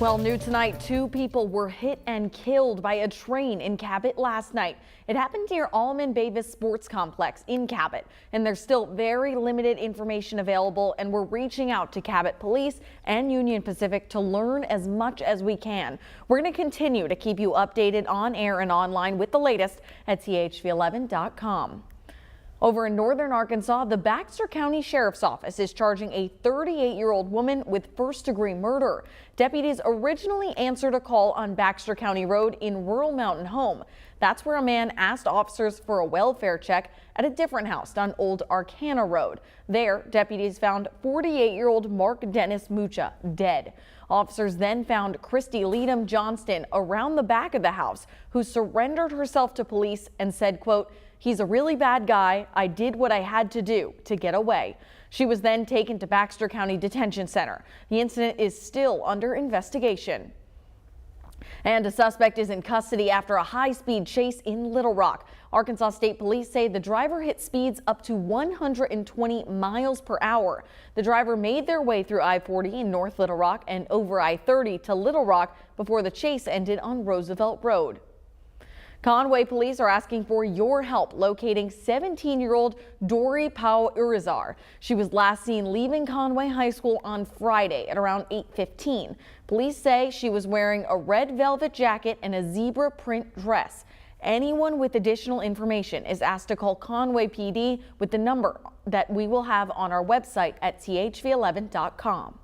Well, new tonight, 2 people were hit and killed by a train in Cabot last night. It happened near Alman Bavis Sports Complex in Cabot, and there's still very limited information available, and we're reaching out to Cabot Police and Union Pacific to learn as much as we can. We're going to continue to keep you updated on air and online with the latest at chv11.com. Over in northern Arkansas, the Baxter County Sheriff's Office is charging a 38-year-old woman with first-degree murder. Deputies originally answered a call on Baxter County Road in rural Mountain Home. That's where a man asked officers for a welfare check at a different house on Old Arcana Road. There, deputies found 48-year-old Mark Dennis Mucha dead. Officers then found Christy Leadham Johnston around the back of the house, who surrendered herself to police and said, quote, "He's a really bad guy. I did what I had to do to get away." She was then taken to Baxter County Detention Center. The incident is still under investigation. And a suspect is in custody after a high-speed chase in Little Rock. Arkansas State Police say the driver hit speeds up to 120 miles per hour. The driver made their way through I-40 in North Little Rock and over I-30 to Little Rock before the chase ended on Roosevelt Road. Conway police are asking for your help locating 17-year-old Dory Pau Urizar. She was last seen leaving Conway High School on Friday at around 8:15. Police say she was wearing a red velvet jacket and a zebra print dress. Anyone with additional information is asked to call Conway PD with the number that we will have on our website at chv11.com.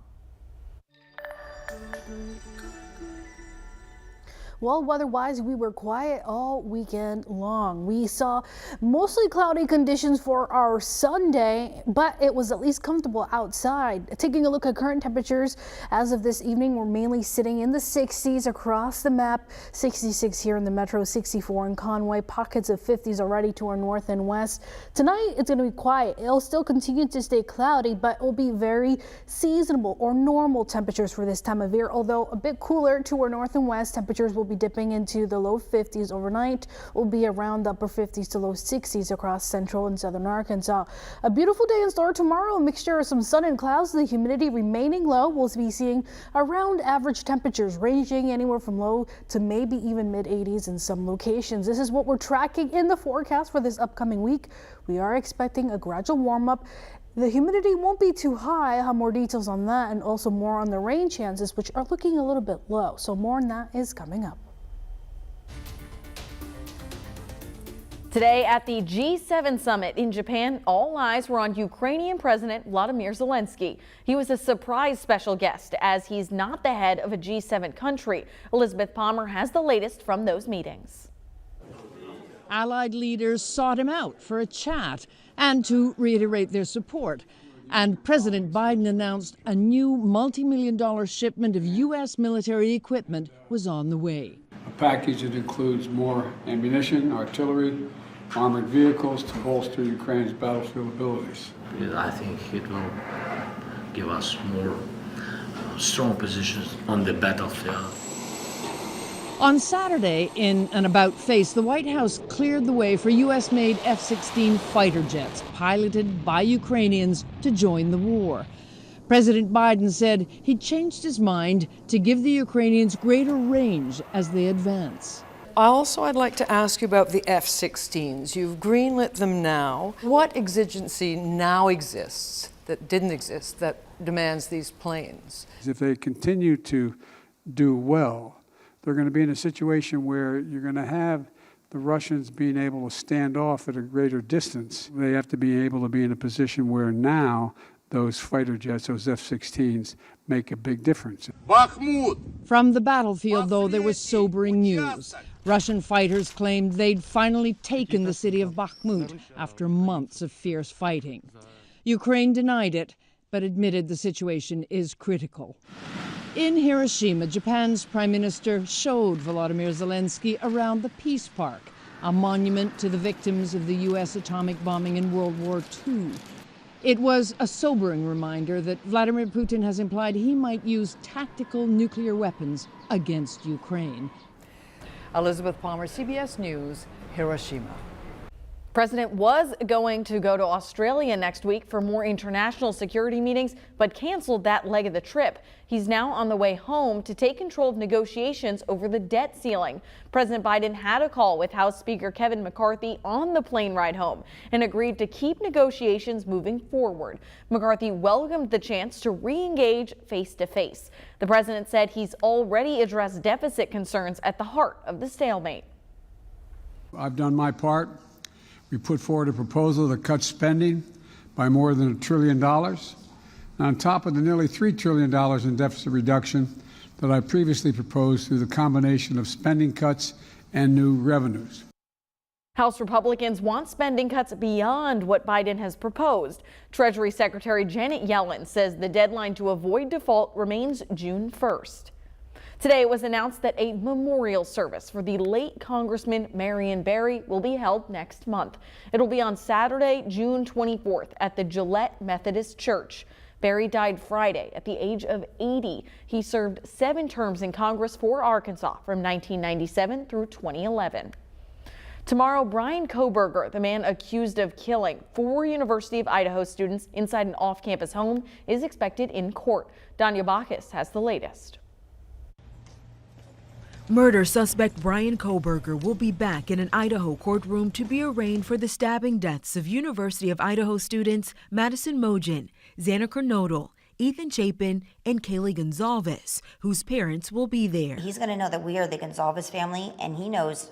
Well, weather-wise, we were quiet all weekend long. We saw mostly cloudy conditions for our Sunday, but it was at least comfortable outside. Taking a look at current temperatures as of this evening, we're mainly sitting in the 60s across the map. 66 here in the metro, 64 in Conway, pockets of 50s already to our north and west. Tonight, it's going to be quiet. It'll still continue to stay cloudy, but it will be very seasonable or normal temperatures for this time of year, although a bit cooler to our north and west. Temperatures will be dipping into the low 50s overnight. Will be around the upper 50s to low 60s across central and southern Arkansas. A beautiful day in store tomorrow, a mixture of some sun and clouds, the humidity remaining low. We'll be seeing around average temperatures ranging anywhere from low to maybe even mid 80s in some locations. This is what we're tracking in the forecast for this upcoming week. We are expecting a gradual warm up. The humidity won't be too high. I'll have more details on that and also more on the rain chances, which are looking a little bit low. So more on that is coming up. Today at the G7 summit in Japan, all eyes were on Ukrainian President Vladimir Zelensky. He was a surprise special guest as he's not the head of a G7 country. Elizabeth Palmer has the latest from those meetings. Allied leaders sought him out for a chat and to reiterate their support. And President Biden announced a new multi-million-dollar shipment of U.S. military equipment was on the way. A package that includes more ammunition, artillery, armored vehicles to bolster Ukraine's battlefield abilities. I think it will give us more strong positions on the battlefield. On Saturday, in an about-face, the White House cleared the way for U.S.-made F-16 fighter jets, piloted by Ukrainians, to join the war. President Biden said he'd changed his mind to give the Ukrainians greater range as they advance. I'd like to ask you about the F-16s. You've greenlit them now. What exigency now exists that didn't exist that demands these planes? If they continue to do well, they're going to be in a situation where you're going to have the Russians being able to stand off at a greater distance. They have to be able to be in a position where now those fighter jets, those F-16s, make a big difference. From the battlefield, though, there was sobering news. Russian fighters claimed they'd finally taken the city of Bakhmut after months of fierce fighting. Ukraine denied it, but admitted the situation is critical. In Hiroshima, Japan's Prime Minister showed Volodymyr Zelensky around the Peace Park, a monument to the victims of the U.S. atomic bombing in World War II. It was a sobering reminder that Vladimir Putin has implied he might use tactical nuclear weapons against Ukraine. Elizabeth Palmer, CBS News, Hiroshima. President was going to go to Australia next week for more international security meetings, but canceled that leg of the trip. He's now on the way home to take control of negotiations over the debt ceiling. President Biden had a call with House Speaker Kevin McCarthy on the plane ride home and agreed to keep negotiations moving forward. McCarthy welcomed the chance to re-engage face-to-face. The president said he's already addressed deficit concerns at the heart of the stalemate. I've done my part. We put forward a proposal that cuts spending by more than $1 trillion, on top of the nearly $3 trillion in deficit reduction that I previously proposed through the combination of spending cuts and new revenues. House Republicans want spending cuts beyond what Biden has proposed. Treasury Secretary Janet Yellen says the deadline to avoid default remains June 1st. Today it was announced that a memorial service for the late Congressman Marion Barry will be held next month. It'll be on Saturday, June 24th at the Gillette Methodist Church. Barry died Friday at the age of 80. He served 7 terms in Congress for Arkansas from 1997 through 2011. Tomorrow, Brian Kohberger, the man accused of killing 4 University of Idaho students inside an off-campus home, is expected in court. Danya Bacchus has the latest. Murder suspect Brian Kohberger will be back in an Idaho courtroom to be arraigned for the stabbing deaths of University of Idaho students Madison Mogen, Xana Kernodle, Ethan Chapin, and Kaylee Gonzalez, whose parents will be there. He's going to know that we are the Gonzalez family, and he knows,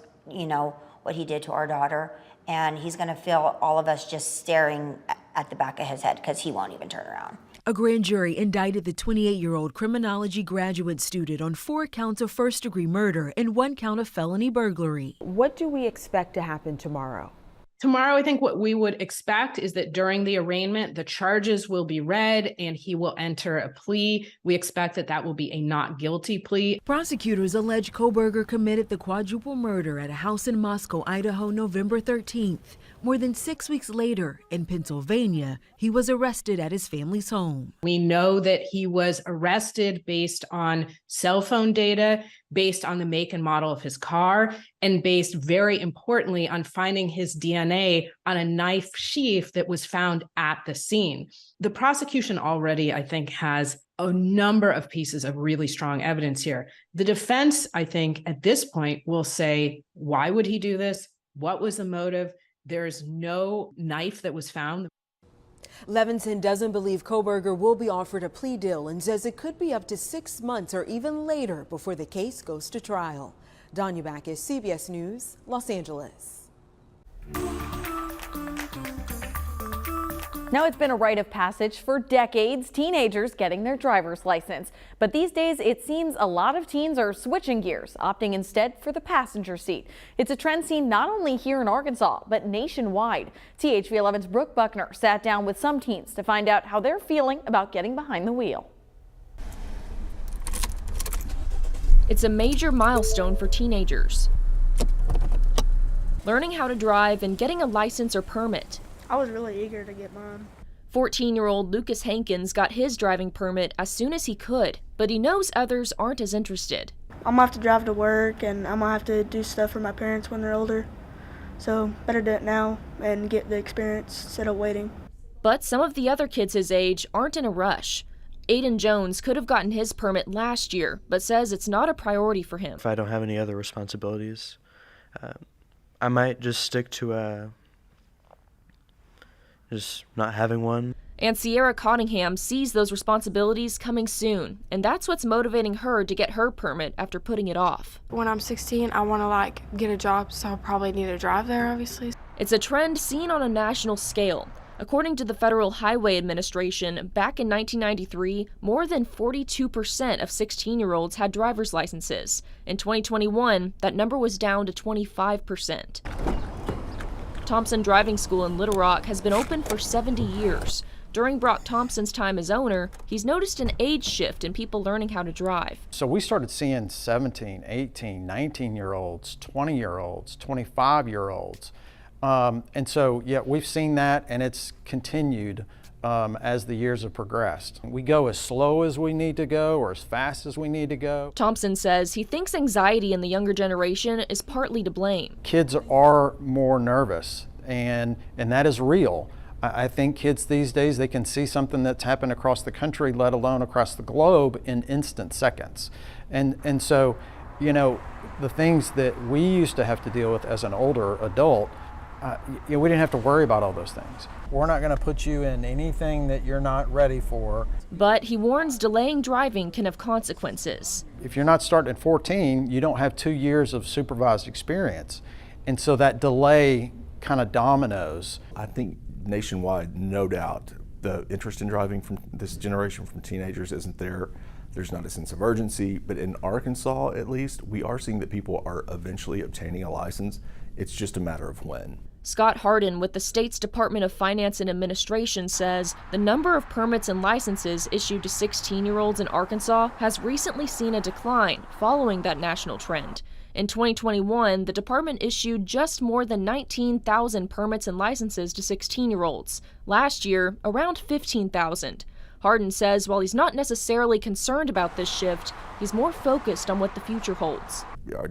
what he did to our daughter, and he's going to feel all of us just staring at the back of his head because he won't even turn around. A grand jury indicted the 28-year-old criminology graduate student on 4 counts of first-degree murder and 1 count of felony burglary. What do we expect to happen tomorrow? Tomorrow, I think what we would expect is that during the arraignment, the charges will be read and he will enter a plea. We expect that that will be a not guilty plea. Prosecutors allege Kohberger committed the quadruple murder at a house in Moscow, Idaho, November 13th. More than 6 weeks later, in Pennsylvania, he was arrested at his family's home. We know that he was arrested based on cell phone data, based on the make and model of his car, and based, very importantly, on finding his DNA on a knife sheath that was found at the scene. The prosecution already, I think, has a number of pieces of really strong evidence here. The defense, I think, at this point will say, why would he do this? What was the motive? There's no knife that was found. Levinson doesn't believe Kohberger will be offered a plea deal and says it could be up to 6 months or even later before the case goes to trial. Danya Bacchus, CBS News, Los Angeles. Now, it's been a rite of passage for decades, teenagers getting their driver's license. But these days, it seems a lot of teens are switching gears, opting instead for the passenger seat. It's a trend seen not only here in Arkansas, but nationwide. THV 11's Brooke Buckner sat down with some teens to find out how they're feeling about getting behind the wheel. It's a major milestone for teenagers. Learning how to drive and getting a license or permit. I was really eager to get mine. 14-year-old Lucas Hankins got his driving permit as soon as he could, but he knows others aren't as interested. I'm gonna have to drive to work and I'm gonna have to do stuff for my parents when they're older. So better do it now and get the experience instead of waiting. But some of the other kids his age aren't in a rush. Aiden Jones could have gotten his permit last year, but says it's not a priority for him. If I don't have any other responsibilities, I might just stick to just not having one. And Sierra Cottingham sees those responsibilities coming soon, and that's what's motivating her to get her permit after putting it off. When I'm 16, I want to get a job, so I'll probably need to drive there, obviously. It's a trend seen on a national scale. According to the Federal Highway Administration, back in 1993, more than 42% of 16-year-olds had driver's licenses. In 2021, that number was down to 25%. Thompson Driving School in Little Rock has been open for 70 years. During Brock Thompson's time as owner, he's noticed an age shift in people learning how to drive. So we started seeing 17, 18, 19-year-olds, 20-year-olds, 25-year-olds. And so, yeah, we've seen that, and it's continued as the years have progressed. We go as slow as we need to go or as fast as we need to go. Thompson says he thinks anxiety in the younger generation is partly to blame. Kids are more nervous, and that is real. I think kids these days, they can see something that's happened across the country, let alone across the globe, in instant seconds. And so, you know, the things that we used to have to deal with as an older adult, we didn't have to worry about all those things. We're not going to put you in anything that you're not ready for. But he warns delaying driving can have consequences. If you're not starting at 14, you don't have 2 years of supervised experience. And so that delay kind of dominoes. I think nationwide, no doubt, the interest in driving from this generation, from teenagers, isn't there. There's not a sense of urgency, but in Arkansas, at least, we are seeing that people are eventually obtaining a license. It's just a matter of when. Scott Hardin with the state's Department of Finance and Administration says the number of permits and licenses issued to 16-year-olds in Arkansas has recently seen a decline following that national trend. In 2021, the department issued just more than 19,000 permits and licenses to 16-year-olds. Last year, around 15,000. Hardin says while he's not necessarily concerned about this shift, he's more focused on what the future holds.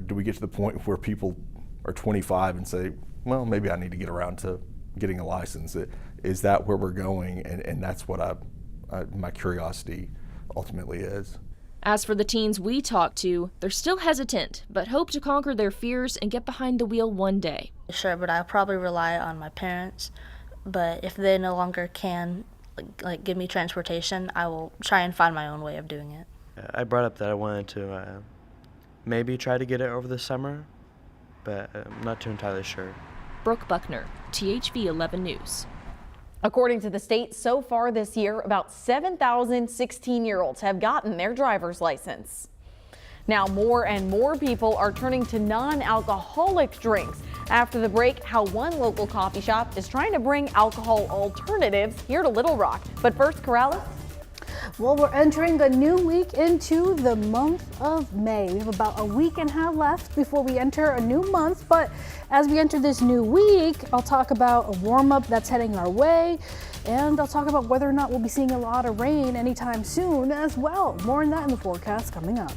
Do we get to the point where people are 25 and say, well, maybe I need to get around to getting a license? Is that where we're going? And that's what my curiosity ultimately is. As for the teens we talked to, they're still hesitant, but hope to conquer their fears and get behind the wheel one day. Sure, but I'll probably rely on my parents. But if they no longer can like give me transportation, I will try and find my own way of doing it. I brought up that I wanted to maybe try to get it over the summer, but I'm not too entirely sure. Brooke Buckner, THV 11 News. According to the state, so far this year, about 7,000 16-year-olds have gotten their driver's license. Now, more and more people are turning to non-alcoholic drinks. After the break, how one local coffee shop is trying to bring alcohol alternatives here to Little Rock. But first, Corrales. Well, we're entering a new week into the month of May. We have about a week and a half left before we enter a new month. But as we enter this new week, I'll talk about a warm-up that's heading our way. And I'll talk about whether or not we'll be seeing a lot of rain anytime soon as well. More on that in the forecast coming up.